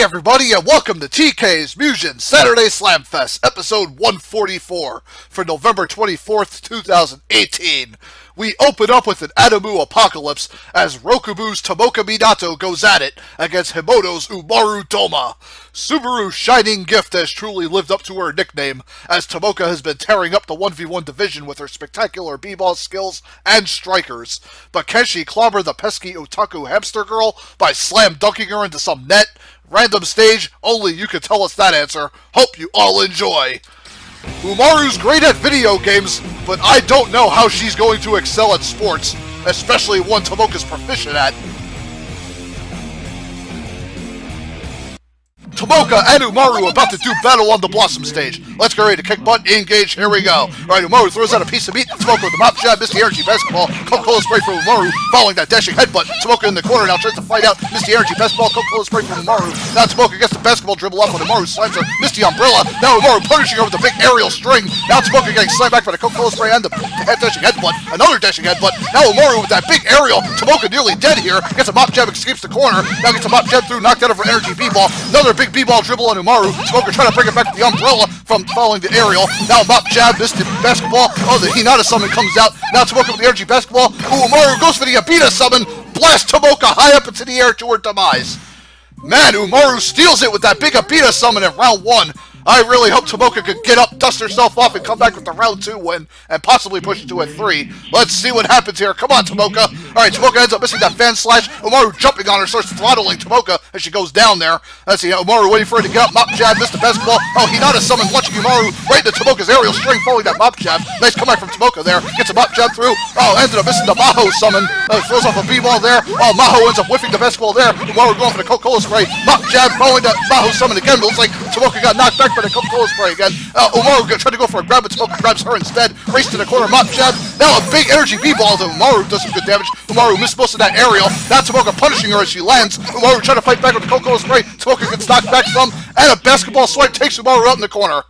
Hey everybody, and welcome to TK's Mugen Saturday Slamfest, episode 144 for November 24th, 2018. We open up with an Adamu apocalypse as Rokubu's Tomoka Minato goes at it against Himoto's Umaru Toma. Subaru's shining gift has truly lived up to her nickname, as Tomoka has been tearing up the 1v1 division with her spectacular b-ball skills and strikers. But can she clobber the pesky otaku hamster girl by slam dunking her into some net? Random stage, only you can tell us that answer. Hope you all enjoy. Umaru's great at video games, but I don't know how she's going to excel at sports, especially one Tomoka's proficient at. Tomoka and Umaru about to do battle on the Blossom stage. Let's get ready to kick butt, engage, here we go. Alright, Umaru throws out a piece of meat, Tomoka with the mop jab, Misty Energy Basketball, Coca-Cola spray from Umaru, following that dashing headbutt. Tomoka in the corner now tries to fight out, Misty Energy Basketball, Coca-Cola spray from Umaru. Now Tomoka gets the basketball dribble off when Umaru slams her, Misty Umbrella. Now Umaru punishing her with the big aerial string. Now Tomoka getting slammed back by the Coca-Cola spray and the dashing headbutt. Another dashing headbutt. Now Umaru with that big aerial. Tomoka nearly dead here, gets a mop jab, escapes the corner. Now gets a mop jab through, knocked out of her energy b-ball. Another big b-ball dribble on Umaru. Tomoka trying to bring it back to the umbrella from following the aerial. Now mop jab, missed the basketball. Oh, the Hinata summon comes out. Now Tomoka with the energy basketball. Ooh, Umaru goes for the Abita summon. Blast Tomoka high up into the air to her demise. Man, Umaru steals it with that big Abita summon in round 1. I really hope Tomoka could get up, dust herself off, and come back with the round 2 win, and possibly push it to a 3. Let's see what happens here. Come on, Tomoka. Alright, Tomoka ends up missing that fan slash. Umaru jumping on her, starts throttling Tomoka as she goes down there. Let's see, Umaru waiting for her to get up. Mop jab, missed the basketball. Oh, Hinata summon, launching Umaru right into Tomoka's aerial string, following that mop jab. Nice comeback from Tomoka there. Gets a mop jab through. Oh, ended up missing the Maho summon. Throws off a b-ball there. Oh, Maho ends up whiffing the basketball there. Umaru going for the Coca-Cola spray. Mop jab, following that Maho summon again. It looks like Tomoka got knocked back by the Coca-Cola spray again. Umaru tried to go for a grab, but Tomoka grabs her instead. Race to the corner, mop jab. Now a big energy b-ball to Umaru does some good damage. Umaru missed most of that aerial. Now Tomoka punishing her as she lands. Umaru trying to fight back with the Coca-Cola spray. Tomoka gets knocked back some, and a basketball swipe takes Umaru out in the corner.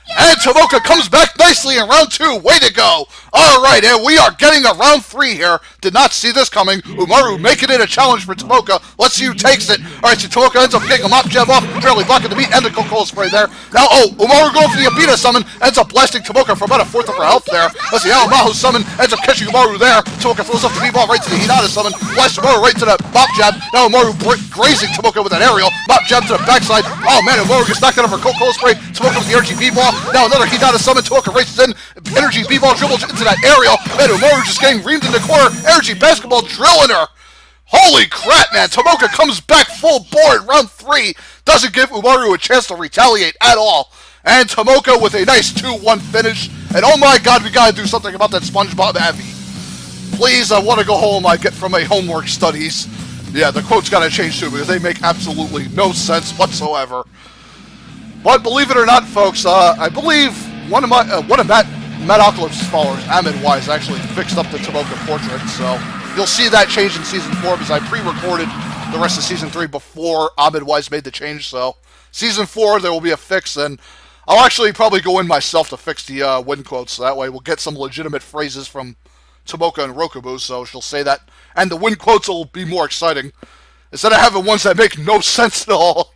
And Tomoka comes back nicely in round 2. Way to go. Alright, and we are getting a round 3 here. Did not see this coming. Umaru making it a challenge for Tomoka. Let's see who takes it. Alright, so Tomoka ends up getting a mop jab off, barely blocking the meat and the Coca-Cola spray there. Now, Umaru going for the Abita summon, ends up blasting Tomoka for about a fourth of her health there. Let's see, now Maho summon, ends up catching Umaru there. Tomoka throws off the b-ball right to the Hinata summon, blasts Umaru right to the mop jab. Now Umaru grazing Tomoka with an aerial, mop jab to the backside. Oh man, Umaru gets knocked out of her Coca-Cola spray. Tomoka with the energy b-ball. Now another Hinata summon, Tomoka races in, energy b-ball dribbles into that aerial. Man, Umaru just getting reamed in the corner, energy basketball drilling her. Holy crap, man, Tomoka comes back full bore in round 3. Doesn't give Umaru a chance to retaliate at all. And Tomoka with a nice 2-1 finish. And oh my god, we gotta do something about that SpongeBob Abby. Please, I want to go home. I get from my homework studies. Yeah, the quotes gotta change too, because they make absolutely no sense whatsoever. But believe it or not, folks, I believe one of Matt Ocalypse's followers, Ahmed Wise, actually fixed up the Tomoka portrait, so you'll see that change in Season 4, because I pre-recorded the rest of Season 3 before Ahmed Wise made the change, so Season 4, there will be a fix, and I'll actually probably go in myself to fix the win quotes, so that way we'll get some legitimate phrases from Tomoka and Rokubu, so she'll say that, and the win quotes will be more exciting, instead of having ones that make no sense at all.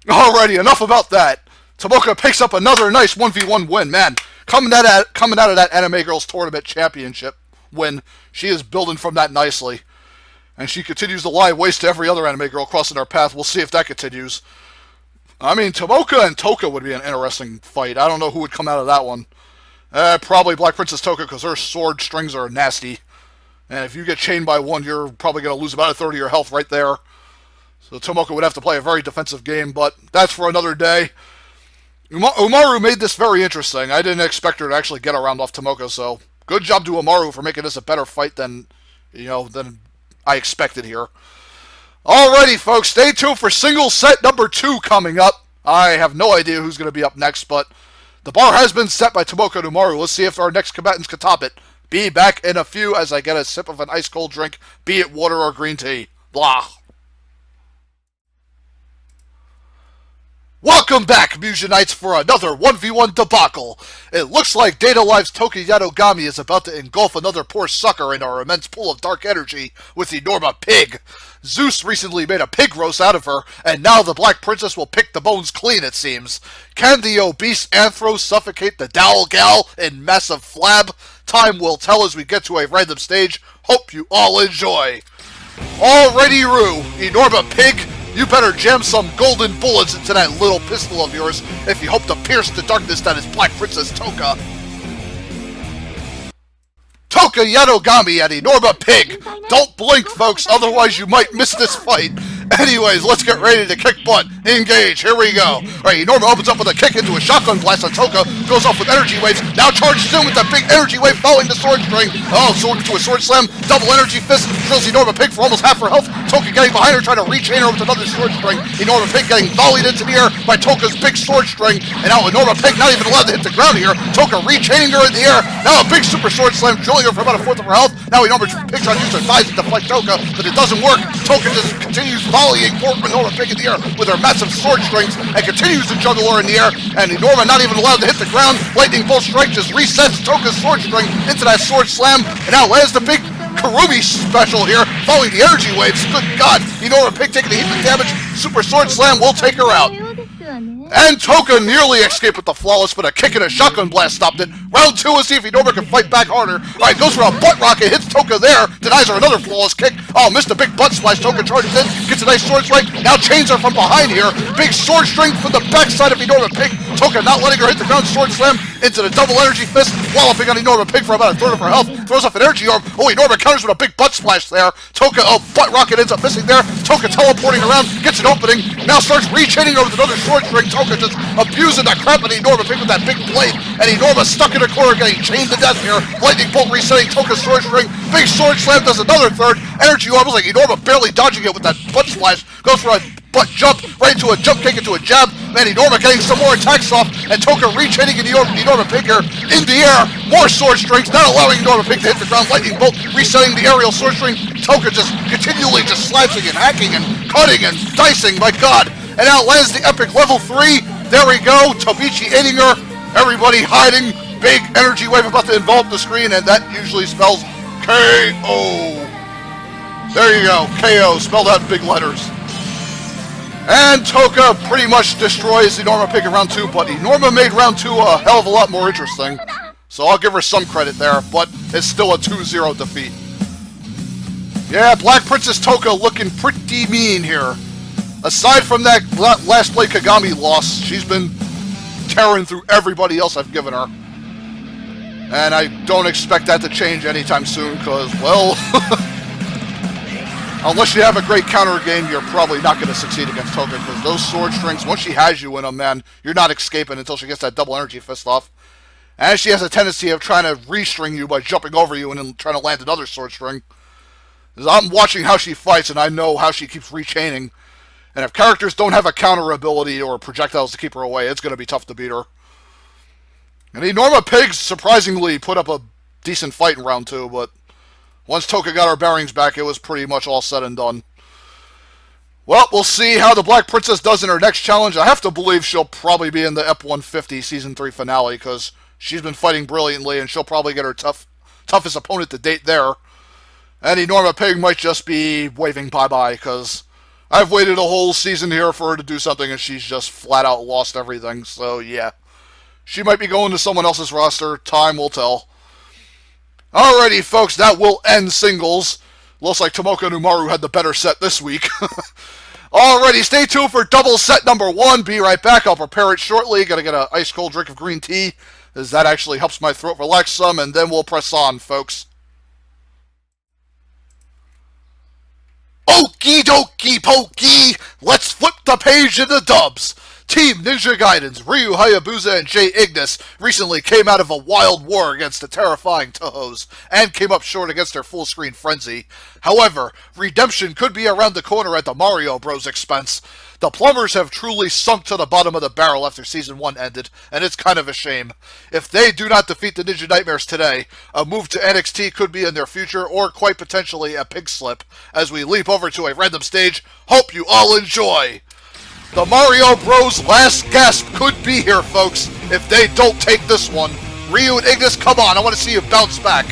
Alrighty, enough about that. Tomoka picks up another nice 1v1 win, man. Coming out of that Anime Girls Tournament Championship win, she is building from that nicely. And she continues to lie waste to every other anime girl crossing our path. We'll see if that continues. I mean, Tomoka and Toka would be an interesting fight. I don't know who would come out of that one. Probably Black Princess Toka, because her sword strings are nasty. And if you get chained by one, you're probably going to lose about a third of your health right there. So Tomoka would have to play a very defensive game, but that's for another day. Umaru made this very interesting. I didn't expect her to actually get around off Tomoka, so good job to Umaru for making this a better fight than I expected here. Alrighty, folks, stay tuned for single set number 2 coming up. I have no idea who's going to be up next, but the bar has been set by Tomoka and Umaru. Let's see if our next combatants can top it. Be back in a few as I get a sip of an ice-cold drink, be it water or green tea. Blah. Welcome back, Mugenites, for another 1v1 debacle. It looks like Data Live's Toka is about to engulf another poor sucker in our immense pool of dark energy with the Norma Pig. Zeus recently made a pig roast out of her, and now the Black Princess will pick the bones clean, it seems. Can the obese Anthro suffocate the Dowel Gal in massive flab? Time will tell as we get to a random stage. Hope you all enjoy. Alrighty, Roo, Enorma Pig, you better jam some golden bullets into that little pistol of yours if you hope to pierce the darkness that is Black Princess Toka. Toka Yadogami and Enorma Pig! Don't blink, folks, otherwise you might miss this fight. Anyways, let's get ready to kick butt. Engage, here we go. Alright, Enorma opens up with a kick into a shotgun blast on Toka, goes off with energy waves, now charges in with that big energy wave following the sword string. Oh, sword into a sword slam, double energy fist, drills Enorma Pig for almost half her health. Toka getting behind her, trying to rechain her with another sword string. Enorma Pig getting volleyed into the air by Toka's big sword string, and now Enorma Pig not even allowed to hit the ground here. Toka rechaining her in the air, now a big super sword slam, drilling her for about a fourth of her health. Now Enorma Pig trying to use her thighs to deflect Toka, but it doesn't work. Toka just continues volleying Enorma Pig in the air with her massive sword strings and continues to juggle her in the air, and Enorma not even allowed to hit the ground. Lightning Bolt Strike just resets Toka's sword string into that sword slam, and now lands the big Karumi special here, following the energy waves. Good God, Enorma Pig taking the heat and damage. Super sword slam will take her out. And Toka nearly escaped with the flawless, but a kick and a shotgun blast stopped it. Round two, let's see if Enorma can fight back harder. Alright, goes for a butt rocket, hits Toka there, denies her another flawless kick. Oh, missed a big butt splash. Toka charges in, gets a nice sword strike, now chains her from behind here. Big sword string from the backside of Enorma Pig. Toka not letting her hit the ground, sword slam into the double energy fist, walloping on Enorma Pig for about a third of her health. Throws off an energy orb. Oh, Enorma counters with a big butt splash there. Toka, oh, butt rocket ends up missing there. Toka teleporting around, gets an opening, now starts rechaining her with another sword string. Toka just abusing the crap out of Enorma Pig with that big blade, and Enorma stuck in a corner getting chained to death here. Lightning Bolt resetting Toka's sword string. Big sword slam does another third. Energy orb was like Enorma barely dodging it with that butt splash. Goes for a butt jump, right into a jump kick into a jab. Man, Enorma getting some more attacks off, and Toka rechaining Enorma Pig here in the air. More sword strings, not allowing Enorma Pig to hit the ground. Lightning Bolt resetting the aerial sword string. Toka just continually just slashing and hacking and cutting and dicing, my God. And now lands the epic level 3. There we go, Tobichi hitting her. Everybody hiding. Big energy wave about to envelop the screen, and that usually spells KO. There you go, KO, spelled out in big letters. And Toka pretty much destroys Enorma Pig in round 2, but Enorma made round 2 a hell of a lot more interesting. So I'll give her some credit there, but it's still a 2-0 defeat. Yeah, Black Princess Toka looking pretty mean here. Aside from that last play Kagami loss, she's been tearing through everybody else I've given her. And I don't expect that to change anytime soon, because, well, unless you have a great counter game, you're probably not going to succeed against Toka, because those sword strings, once she has you in them, man, you're not escaping until she gets that double energy fist off. And she has a tendency of trying to restring you by jumping over you and then trying to land another sword string. I'm watching how she fights, and I know how she keeps rechaining. And if characters don't have a counter ability or projectiles to keep her away, it's going to be tough to beat her. And Enorma Pig surprisingly put up a decent fight in round 2, but once Toka got her bearings back, it was pretty much all said and done. Well, we'll see how the Black Princess does in her next challenge. I have to believe she'll probably be in the Ep150 Season 3 finale, because she's been fighting brilliantly, and she'll probably get her toughest opponent to date there. And Enorma Pig might just be waving bye-bye, because I've waited a whole season here for her to do something, and she's just flat out lost everything. So, yeah. She might be going to someone else's roster. Time will tell. Alrighty, folks, that will end singles. Looks like Tomoka and Umaru had the better set this week. Alrighty, stay tuned for double set number 1. Be right back. I'll prepare it shortly. Gotta get an ice cold drink of green tea, as that actually helps my throat relax some, and then we'll press on, folks. Okie dokie pokey! Let's flip the page in the dubs! Team Ninja Gaiden's Ryu Hayabusa and Jay Ignis recently came out of a wild war against the terrifying Tohos, and came up short against their full-screen frenzy. However, redemption could be around the corner at the Mario Bros. Expense. The Plumbers have truly sunk to the bottom of the barrel after Season 1 ended, and it's kind of a shame. If they do not defeat the Ninja Nightmares today, a move to NXT could be in their future, or quite potentially a pig slip, as we leap over to a random stage. Hope you all enjoy! The Mario Bros. Last gasp could be here, folks, if they don't take this one. Ryu and Ignis, come on, I want to see you bounce back.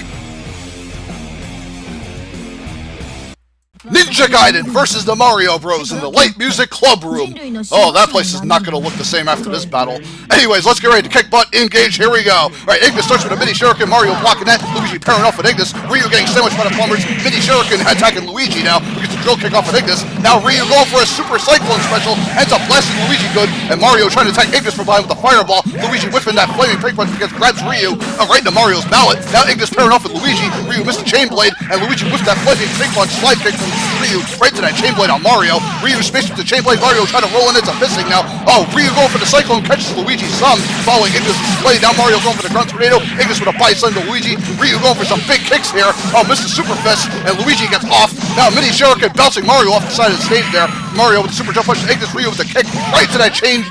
Ninja Gaiden versus the Mario Bros. In the Light Music Club Room. Oh, that place is not going to look the same after this battle. Anyways, let's get ready to kick butt, engage, here we go. Alright, Ignis starts with a mini shuriken, Mario blocking that, Luigi pairing off with Ignis, Ryu getting sandwiched by the plumbers, mini shuriken attacking Luigi now, we get the drill kick off with Ignis, now Ryu going for a super cyclone special, ends up blasting Luigi good, and Mario trying to attack Ignis from behind with a fireball, Luigi whiffing that flaming pink punch because grabs Ryu, right into Mario's mallet, now Ignis pairing off with Luigi, Ryu missed the chain blade, and Luigi whiffed that flaming pink punch slide kick from Ryu, right to that chain blade on Mario. Ryu spaced with the chain blade. Mario trying to roll in. It's a missing now. Oh, Ryu going for the cyclone, catches Luigi's thumb, following Ignis' blade. Now Mario going for the grunt tornado. Ignis with a bite slam to Luigi. Ryu going for some big kicks here. Oh, missed the super fist, and Luigi gets off. Now mini shuriken bouncing Mario off the side of the stage there. Mario with the super jump punch. Ignis, Ryu with the kick right to that chain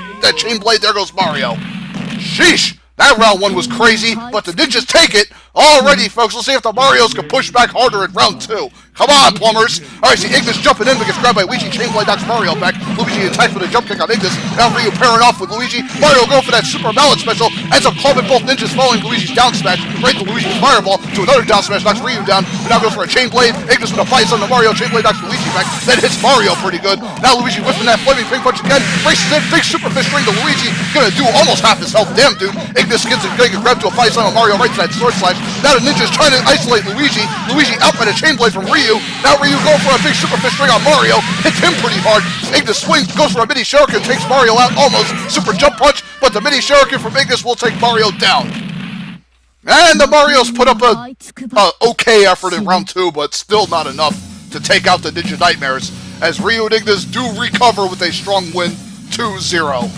blade. There goes Mario. Sheesh. That round one was crazy, but the ninjas take it. Alrighty, folks, let's see if the Marios can push back harder in round two. Come on, plumbers. Alright, see Ignis jumping in, but gets grabbed by Luigi. Chain blade knocks Mario back. Luigi attacks with a jump kick on Ignis. Now Ryu pairing off with Luigi. Mario going for that super mallet special. Ends up clubbing both ninjas, following Luigi's down smash. Right to Luigi's fireball. To another down smash, knocks Ryu down. But now goes for a chain blade. Ignis with a bites on the Mario. Chain blade knocks Luigi back. Then hits Mario pretty good. Now Luigi whiffing that flaming pink punch again. Races in, big super fish ring to Luigi. Gonna do almost half his health. Damn, dude. Ignis gets it, getting grabbed to a bites on Mario right to that sword slash. Now the ninja's trying to isolate Luigi. Luigi out by the chain blade from Ryu. Now Ryu going for a big super fish ring on Mario. Hits him pretty hard. Ignis swings, goes for a mini shuriken, takes Mario out almost. Super jump punch, but the mini shuriken from Ignis will take Mario down. And the Marios put up a okay effort in round two, but still not enough to take out the Ninja Nightmares, as Ryu and Ignis do recover with a strong win, 2-0.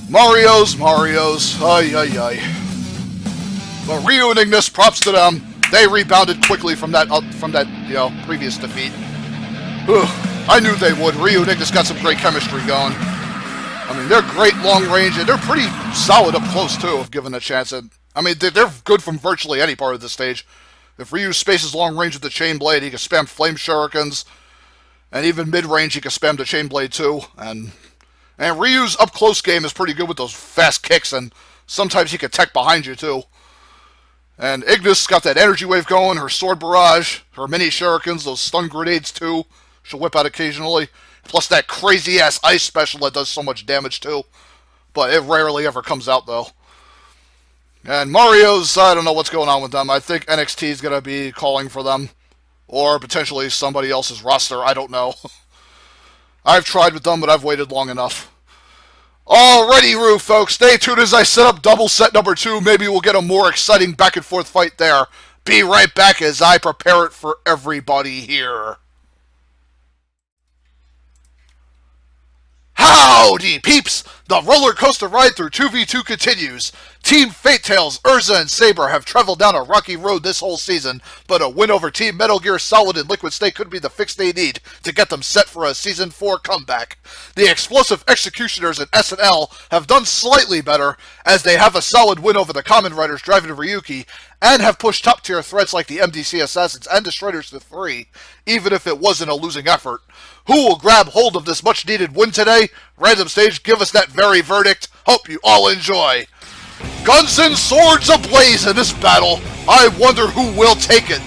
Marios, ay ay ay. But Ryu and Ignis, props to them. They rebounded quickly from that previous defeat. Whew, I knew they would. Ryu and Ignis got some great chemistry going. I mean, they're great long range, and they're pretty solid up close too, if given a chance. And I mean, they're good from virtually any part of the stage. If Ryu spaces long range with the chain blade, he can spam flame shurikens, and even mid range he can spam the chain blade too. And Ryu's up close game is pretty good with those fast kicks, and sometimes he can tech behind you too. And Ignis got that energy wave going, her sword barrage, her mini shurikens, those stun grenades too, she'll whip out occasionally. Plus that crazy ass ice special that does so much damage too. But it rarely ever comes out though. And Mario's, I don't know what's going on with them. I think NXT is going to be calling for them. Or potentially somebody else's roster, I don't know. I've tried with them, but I've waited long enough. Alrighty, Roo, folks. Stay tuned as I set up double set number 2. Maybe we'll get a more exciting back and forth fight there. Be right back as I prepare it for everybody here. Howdy, peeps! The roller coaster ride through 2v2 continues. Team Fate-Tails, Urza, and Saber have traveled down a rocky road this whole season, but a win over Team Metal Gear Solid and Liquid Snake could be the fix they need to get them set for a Season 4 comeback. The explosive executioners in SNL have done slightly better, as they have a solid win over the Kamen Riders driving Ryuki, and have pushed top-tier threats like the MDC Assassins and Destroyers to 3, even if it wasn't a losing effort. Who will grab hold of this much-needed win today? Random Stage, give us that very verdict. Hope you all enjoy. Guns and swords ablaze in this battle. I wonder who will take it.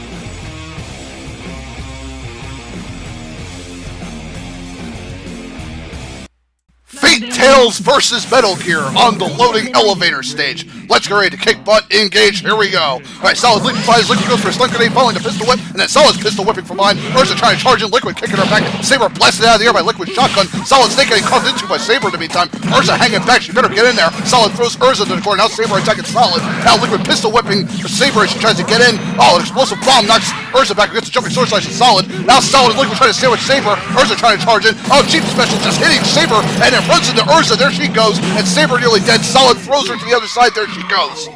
Fate-Tails versus Metal Gear on the loading elevator stage. Let's get ready to kick butt, engage, here we go. Alright, Solid liquefies, Liquid goes for a stun grenade, following the pistol whip, and then Solid's pistol whipping from behind. Urza trying to charge in, Liquid kicking her back, Saber blasted out of the air by Liquid shotgun, Solid Snake getting carved into by Saber in the meantime. Urza hanging back, she better get in there. Solid throws Urza to the corner, now Saber attacking Solid. Now Liquid pistol whipping Saber as she tries to get in. Oh, an explosive bomb knocks Urza back against the jumping sword slash and Solid. Now Solid and Liquid trying to sandwich Saber, Urza trying to charge in. Oh, cheap special just hitting Saber, and it runs into Urza. There she goes, and Saber nearly dead. Solid throws her to the other side. There she goes.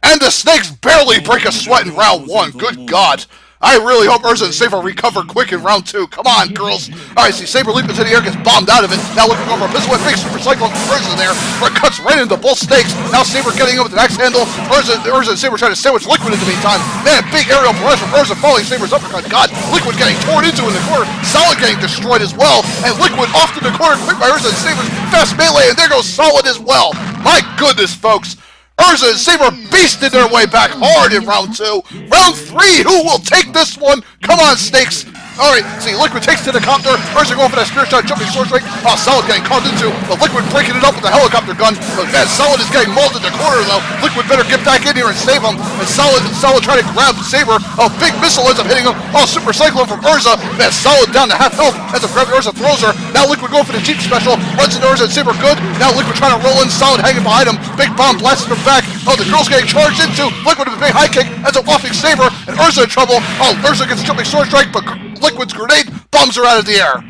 And the Snakes barely break a sweat in round 1. Good God. I really hope Urza and Saber recover quick in round 2. Come on, girls. Alright, see, Saber leaping into the air, gets bombed out of it. Now looking over a missile and big super cyclone from Urza there, where it cuts right into both snakes. Now Saber getting in with an axe handle. Urza and Saber trying to sandwich Liquid in the meantime. Man, big aerial barrage from Urza following Saber's uppercut. God, Liquid getting torn into in the corner. Solid getting destroyed as well. And Liquid off to the corner, quick by Urza and Saber's fast melee, and there goes Solid as well. My goodness, folks. Urza and Saber beasted their way back hard in round 2. Round 3, who will take this one? Come on, snakes. Alright, see, Liquid takes to the copter. Urza going for that spear shot, jumping sword strike. Oh, Solid getting carved into, but Liquid breaking it up with the helicopter gun. But man, Solid is getting mauled in the corner though. Liquid better get back in here and save him. And Solid trying to grab Saber. A big missile ends up hitting him. Oh, super cyclone from Urza. Man, Solid down to half health. Ends up grabbing Urza, throws her. Now Liquid going for the Jeep special. Runs into Urza and Saber good. Now Liquid trying to roll in. Solid hanging behind him. Big bomb blasting her back. Oh, the girl's getting charged into. Liquid with a big high kick. Ends up offing Saber. And Urza in trouble. Oh, Urza gets a jumping sword strike, but Liquid's grenade bombs her out of the air.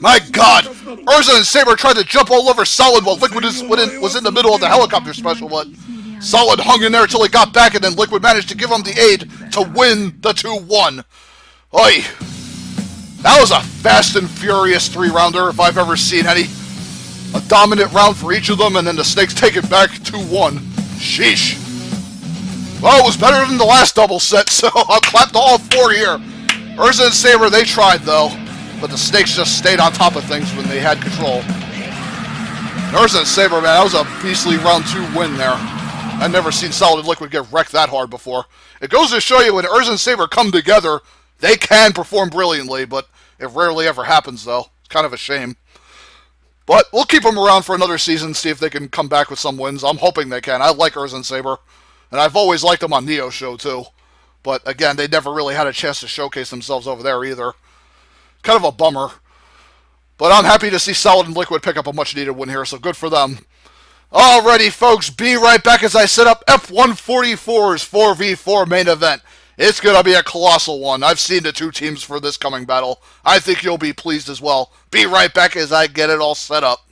My God! Urza and Saber tried to jump all over Solid while Liquid was in the middle of the helicopter special, but Solid hung in there until he got back, and then Liquid managed to give him the aid to win the 2-1. Oi! That was a fast and furious 3-rounder if I've ever seen any. A dominant round for each of them, and then the Snakes take it back 2-1. Sheesh. Well, it was better than the last double set, so I'll clap to all 4 here. Urza and Saber, they tried though, but the Snakes just stayed on top of things when they had control. Urza and Saber, man, that was a beastly round 2 win there. I've never seen Solid and Liquid get wrecked that hard before. It goes to show you when Urza and Saber come together, they can perform brilliantly, but it rarely ever happens though. It's kind of a shame. But we'll keep them around for another season, see if they can come back with some wins. I'm hoping they can. I like Urza and Saber, and I've always liked them on Neo's show too. But again, they never really had a chance to showcase themselves over there either. Kind of a bummer. But I'm happy to see Solid and Liquid pick up a much-needed win here, so good for them. Alrighty, folks, be right back as I set up F144's 4v4 main event. It's going to be a colossal one. I've seen the 2 teams for this coming battle. I think you'll be pleased as well. Be right back as I get it all set up.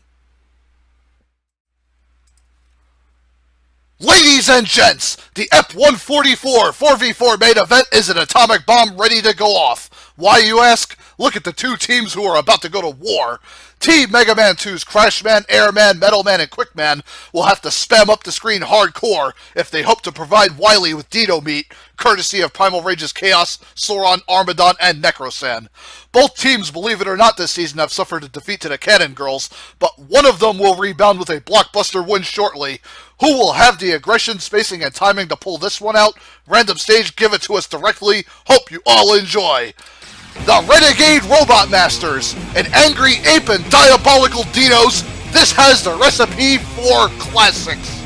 Ladies and gents, the F144 4v4 main event is an atomic bomb ready to go off. Why, you ask? Look at the 2 teams who are about to go to war. Team Mega Man 2's Crashman, Airman, Metalman, and Quickman will have to spam up the screen hardcore if they hope to provide Wily with Dino meat, courtesy of Primal Rage's Chaos, Sauron, Armadon, and Necrosan. Both teams, believe it or not, this season have suffered a defeat to the Cannon Girls, but one of them will rebound with a blockbuster win shortly. Who will have the aggression, spacing, and timing to pull this one out? Random stage, give it to us directly. Hope you all enjoy. The Renegade Robot Masters, an angry ape and diabolical dinos. This has the recipe for classics.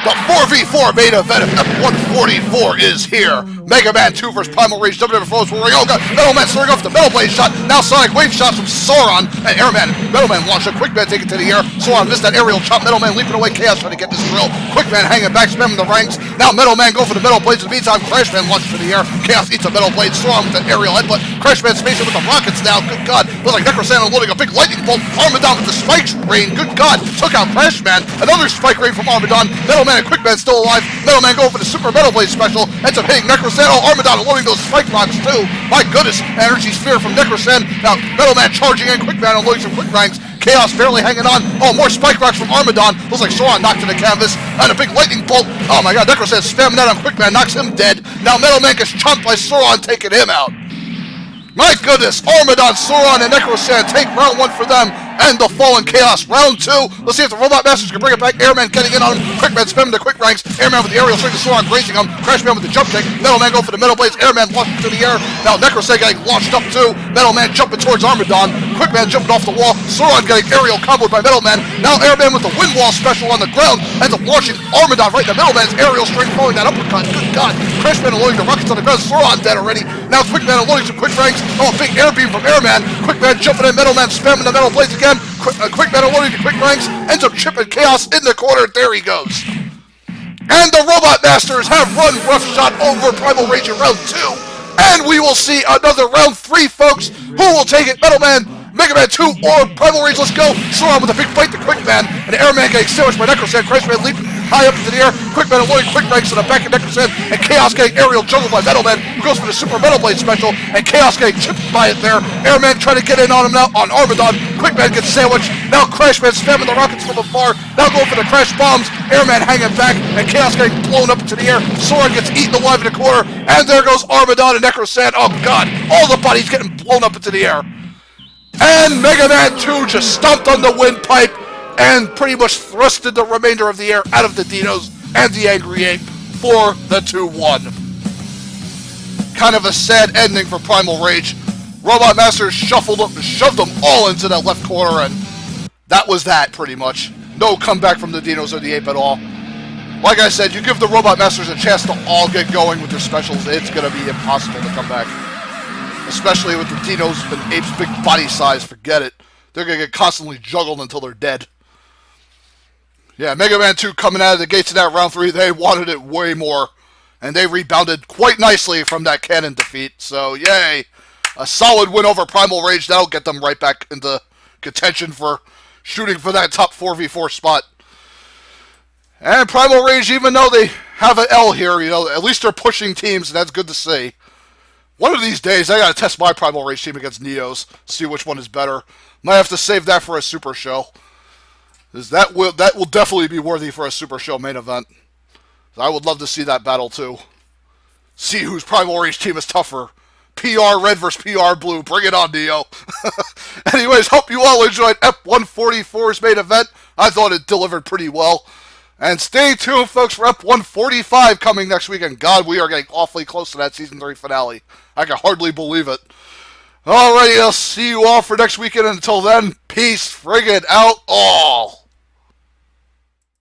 The 4v4 main event of F144 is here. Mega Man 2 vs Primal Rage, WWF Flows Roaring. Oh god, Metal Man throwing off the Metal Blade shot. Now Sonic Wave shots from Sauron. And Airman, Metal Man launch a Quickman taking to the air. Sauron missed that aerial chop. Metal Man leaping away. Chaos trying to get this drill. Quickman hanging back, spamming the ranks. Now Metal Man go for the Metal Blades. In the meantime, Crashman launches to the air. Chaos eats a Metal Blade. Sauron with an aerial headbutt. Crashman spacing with the rockets now. Good god. Looks like Necrosan unloading a big lightning bolt. Armadon with the spike rain. Good god. Took out Crashman. Another spike rain from Armadon. Metal Man and Quickman still alive. Metal Man going for the Super Metal Blade special. Ends up hitting Necrosan. Oh, Armadon unloading those spike rocks too. My goodness. Energy Sphere from Necrosan. Now, Metal Man charging in. Quickman unloading some quick ranks. Chaos barely hanging on. Oh, more spike rocks from Armadon. Looks like Sauron knocked to the canvas. And a big lightning bolt. Oh my god, Necrosan spamming that on Quickman. Knocks him dead. Now Metal Man gets chomped by Sauron, taking him out. My goodness, Armadon, Sauron, and Necrosan take round 1 for them, and the Fallen Chaos. Round 2, let's see if the Robot Masters can bring it back. Airman getting in on him, Quickman spamming the quick ranks, Airman with the aerial strike to Sauron, grazing him, Crashman with the jump kick, Metal Man go for the Metal Blades, Airman launching to the air, now Necrosan getting launched up too, Metal Man jumping towards Armadon, Quickman jumping off the wall, Sauron getting aerial comboed by Metal Man, now Airman with the Wind Wall special on the ground, ends up launching Armadon right into Metal Man's aerial string, following that uppercut, good god, Crashman unloading the rockets on the ground, Sauron dead already, now Quickman unloading some quick ranks, oh, a big air beam from Airman, Quickman jumping in, Metal Man spamming the Metal Blades again, Quickman unloading the quick ranks, ends up chipping Chaos in the corner, there he goes. And the Robot Masters have run roughshod over Primal Rage in round 2, and we will see another round 3, folks. Who will take it, Metal Man, Mega Man 2, or Primal Rage? Let's go. Sauron with a big fight to Quickman, and Airman getting sandwiched by Necrosan, Crashman leaping high up into the air. Quickman avoiding quick ranks in the back of Necrosan, and Chaos getting aerial juggled by Metalman, who goes for the Super Metal Blade special, and Chaos getting chipped by it there. Airman trying to get in on him now on Armadon. Quickman gets sandwiched. Now Crashman spamming the rockets from afar. Now going for the crash bombs. Airman hanging back, and Chaos getting blown up into the air. Sora gets eaten alive in the corner, and there goes Armadon and Necrosan. Oh god, all the bodies getting blown up into the air. And Mega Man 2 just stomped on the windpipe and pretty much thrusted the remainder of the air out of the Dinos and the Angry Ape for the 2-1. Kind of a sad ending for Primal Rage. Robot Masters shoved them all into that left corner, and that was that, pretty much. No comeback from the Dinos or the Ape at all. Like I said, you give the Robot Masters a chance to all get going with their specials, it's going to be impossible to come back. Especially with the Dinos and Ape's big body size, forget it. They're going to get constantly juggled until they're dead. Yeah, Mega Man 2 coming out of the gates in that round 3, they wanted it way more. And they rebounded quite nicely from that cannon defeat. So, yay. A solid win over Primal Rage. That'll get them right back into contention for shooting for that top 4v4 spot. And Primal Rage, even though they have an L here, you know, at least they're pushing teams, and that's good to see. One of these days, I gotta test my Primal Rage team against Neo's, see which one is better. Might have to save that for a Super Show. That will definitely be worthy for a Super Show main event. I would love to see that battle too. See whose Primal Rage team is tougher. PR Red versus PR Blue. Bring it on, Neo. Anyways, hope you all enjoyed Ep144's main event. I thought it delivered pretty well. And stay tuned, folks, for Ep145 coming next week. And God, we are getting awfully close to that Season 3 finale. I can hardly believe it. Alrighty, I'll see you all for next weekend. Until then, peace friggin' out all.